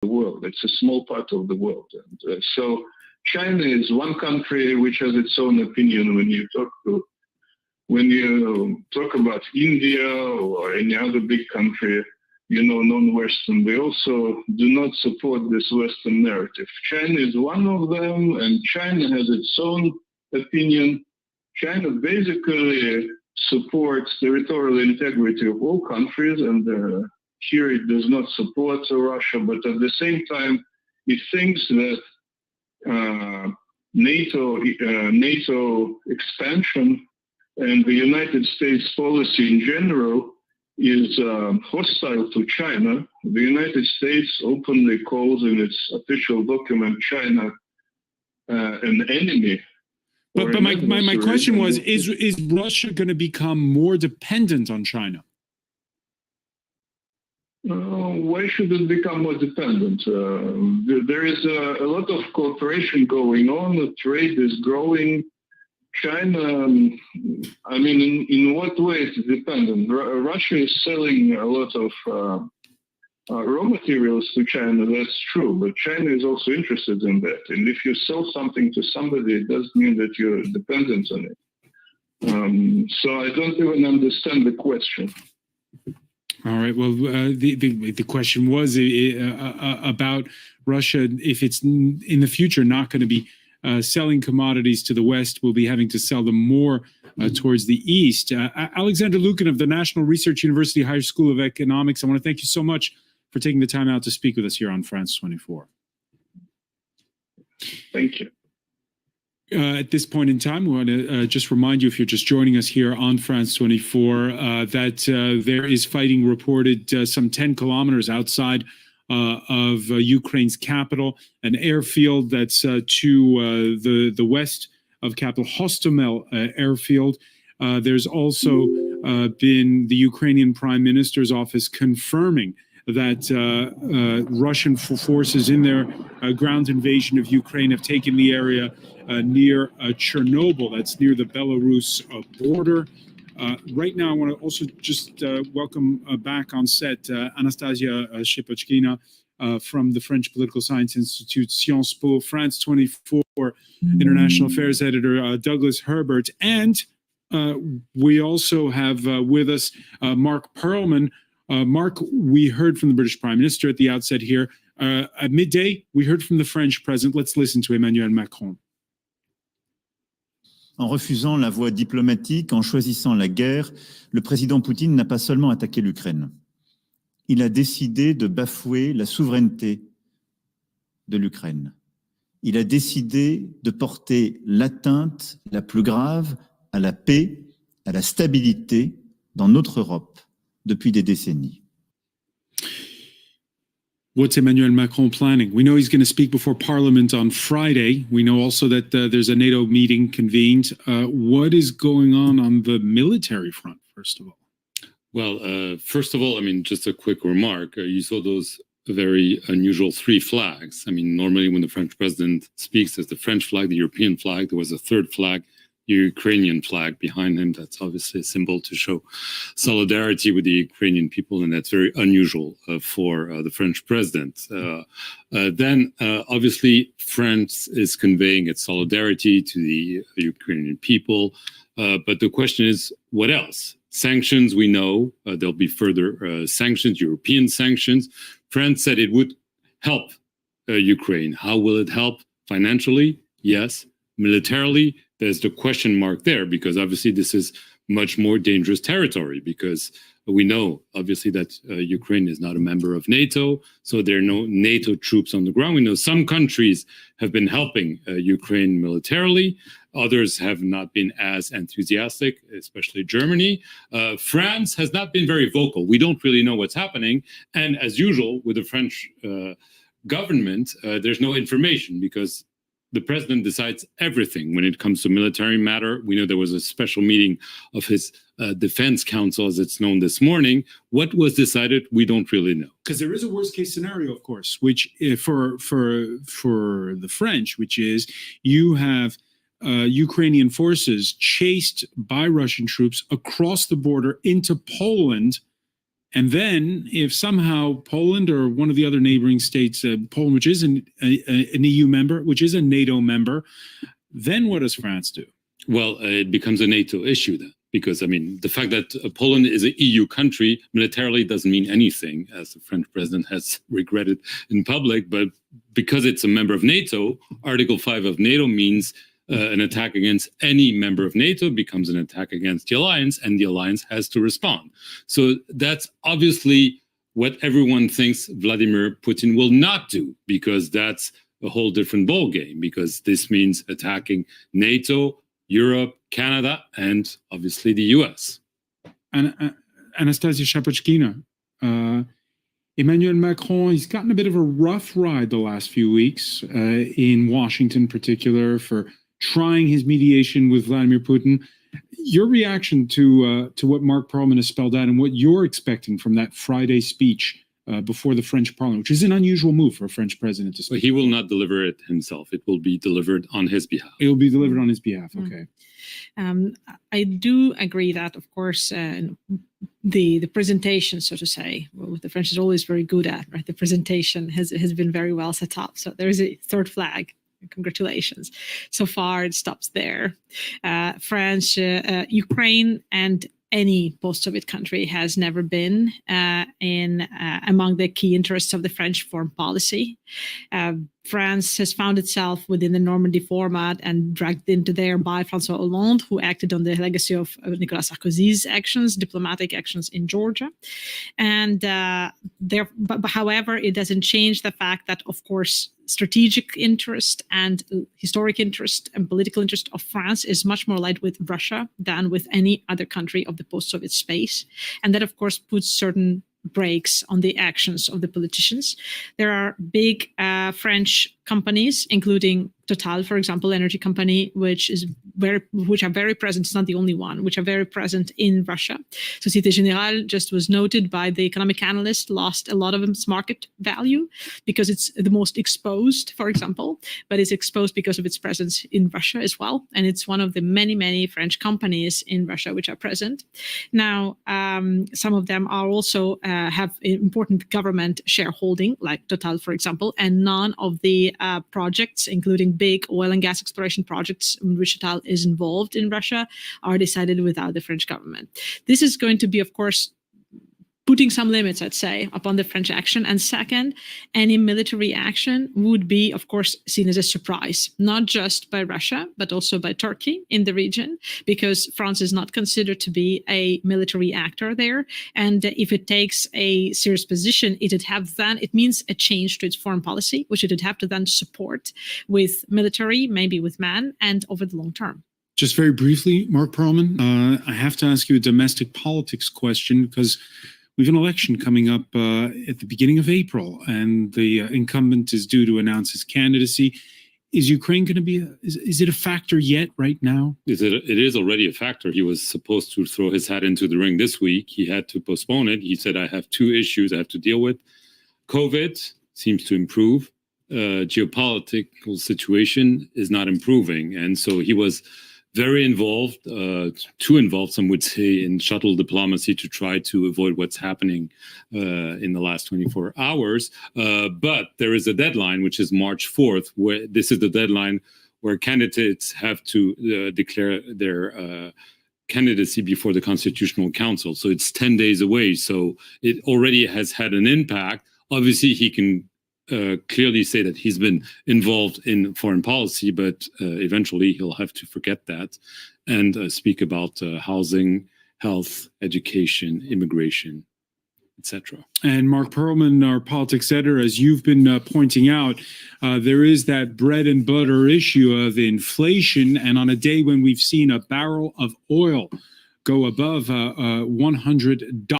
the world. It's a small part of the world. And so China is one country which has its own opinion. When you talk about India or any other big country, non-Western, they also do not support this Western narrative. China is one of them, and China has its own opinion. China basically supports territorial integrity of all countries, and here it does not support Russia, but at the same time, it thinks that NATO expansion and the United States policy in general is hostile to China. The United States openly calls in its official document China an enemy. But my question was, is Russia going to become more dependent on China? Why should it become more dependent? There is a lot of cooperation going on. The trade is growing. China, in what way is it dependent? Russia is selling a lot of raw materials to China, that's true, but China is also interested in that. And if you sell something to somebody, it doesn't mean that you're dependent on it. So I don't even understand the question. All right. Well, the question was about Russia. If it's in the future not going to be selling commodities to the West, we'll be having to sell them more towards the East. Alexander Lukin of the National Research University Higher School of Economics, I want to thank you so much for taking the time out to speak with us here on France 24. Thank you. At this point in time, we want to just remind you, if you're just joining us here on France 24, that there is fighting reported some 10 kilometers outside of Ukraine's capital, an airfield that's to the west of capital Hostomel airfield. There's also been the Ukrainian Prime Minister's office confirming that Russian forces in their ground invasion of Ukraine have taken the area near Chernobyl, that's near the Belarus border. Right now, I want to also just welcome back on set Anastasia Shepochkina from the French Political Science Institute, Sciences Po, France 24 International Affairs Editor Douglas Herbert, and we also have with us Mark Perlman. Mark, we heard from the British Prime Minister at the outset here. At midday, we heard from the French President. Let's listen to Emmanuel Macron. En refusant la voie diplomatique, en choisissant la guerre, le président Poutine n'a pas seulement attaqué l'Ukraine. Il a décidé de bafouer la souveraineté de l'Ukraine. Il a décidé de porter l'atteinte la plus grave à la paix, à la stabilité dans notre Europe depuis des décennies. What's Emmanuel Macron planning? We know he's going to speak before Parliament on Friday. We know also that there's a NATO meeting convened. What is going on the military front, first of all? Well, first of all, just a quick remark. You saw those very unusual three flags. Normally when the French president speaks, there's the French flag, the European flag. There was a third flag, the Ukrainian flag behind him. That's obviously a symbol to show solidarity with the Ukrainian people, and that's very unusual for the French president. Then, obviously, France is conveying its solidarity to the Ukrainian people. But the question is, what else? Sanctions, we know there'll be further sanctions, European sanctions. France said it would help Ukraine. How will it help? Financially? Yes. Militarily? There's the question mark there, because obviously this is much more dangerous territory, because we know obviously that Ukraine is not a member of NATO, so there are no NATO troops on the ground. We know some countries have been helping Ukraine militarily. Others have not been as enthusiastic, especially Germany. France has not been very vocal. We don't really know what's happening. And as usual with the French government, there's no information, because the president decides everything when it comes to military matter. We know there was a special meeting of his defense council, as it's known this morning. What was decided, we don't really know. Because there is a worst case scenario, of course, which for the French, which is you have Ukrainian forces chased by Russian troops across the border into Poland, And then if somehow Poland or one of the other neighboring states, Poland, which is an EU member, which is a NATO member, then what does France do? Well, it becomes a NATO issue then, because, I mean, the fact that Poland is an EU country militarily doesn't mean anything, as the French president has regretted in public. But because it's a member of NATO, Article 5 of NATO means an attack against any member of NATO becomes an attack against the alliance, and the alliance has to respond. So that's obviously what everyone thinks Vladimir Putin will not do, because that's a whole different ballgame, because this means attacking NATO, Europe, Canada, and obviously the US. And Anastasia Shapachkina, Emmanuel Macron, he's gotten a bit of a rough ride the last few weeks, in Washington in particular, for trying his mediation with Vladimir Putin. Your reaction to what Mark Perlman has spelled out and what you're expecting from that Friday speech before the French Parliament, which is an unusual move for a French president to speak. But he will not deliver it himself. It will be delivered on his behalf. It will be delivered on his behalf. Okay. I do agree that, of course, the presentation, so to say, what the French is always very good at, right? The presentation has been very well set up. So there is a third flag. Congratulations. So far, it stops there. France, Ukraine, and any post-Soviet country has never been among the key interests of the French foreign policy. France has found itself within the Normandy format and dragged into there by François Hollande, who acted on the legacy of Nicolas Sarkozy's actions, diplomatic actions in Georgia. And however, it doesn't change the fact that, of course, strategic interest and historic interest and political interest of France is much more aligned with Russia than with any other country of the post-Soviet space. And that, of course, puts certain brakes on the actions of the politicians. There are big French companies, including Total, for example, energy company, which are very present. It's not the only one, which are very present in Russia. Société Générale, just was noted by the economic analyst, lost a lot of its market value because it's the most exposed, for example, but it's exposed because of its presence in Russia as well. And it's one of the many, many French companies in Russia which are present. Now, some of them are also have important government shareholding, like Total, for example, and none of the projects, including big oil and gas exploration projects in which Total is involved in Russia, are decided without the French government. This is going to be, of course, putting some limits, I'd say, upon the French action. And second, any military action would be, of course, seen as a surprise, not just by Russia, but also by Turkey in the region, because France is not considered to be a military actor there. And if it takes a serious position, it means a change to its foreign policy, which it would have to then support with military, maybe with man, and over the long term. Just very briefly, Mark Perlman, I have to ask you a domestic politics question, because we have an election coming up at the beginning of April, and the incumbent is due to announce his candidacy. Is Ukraine going to be, is it a factor yet right now? It is already a factor. He was supposed to throw his hat into the ring this week. He had to postpone it. He said, I have two issues I have to deal with. COVID seems to improve. Geopolitical situation is not improving. And so he was very involved, too involved, some would say, in shuttle diplomacy to try to avoid what's happening in the last 24 hours. But there is a deadline, which is March 4th, where this is the deadline where candidates have to declare their candidacy before the Constitutional Council. So it's 10 days away. So it already has had an impact. Obviously, he can clearly say that he's been involved in foreign policy, but eventually he'll have to forget that and speak about housing, health, education, immigration, etc. And Mark Perlman, our politics editor, as you've been pointing out, there is that bread and butter issue of inflation. And on a day when we've seen a barrel of oil go above $100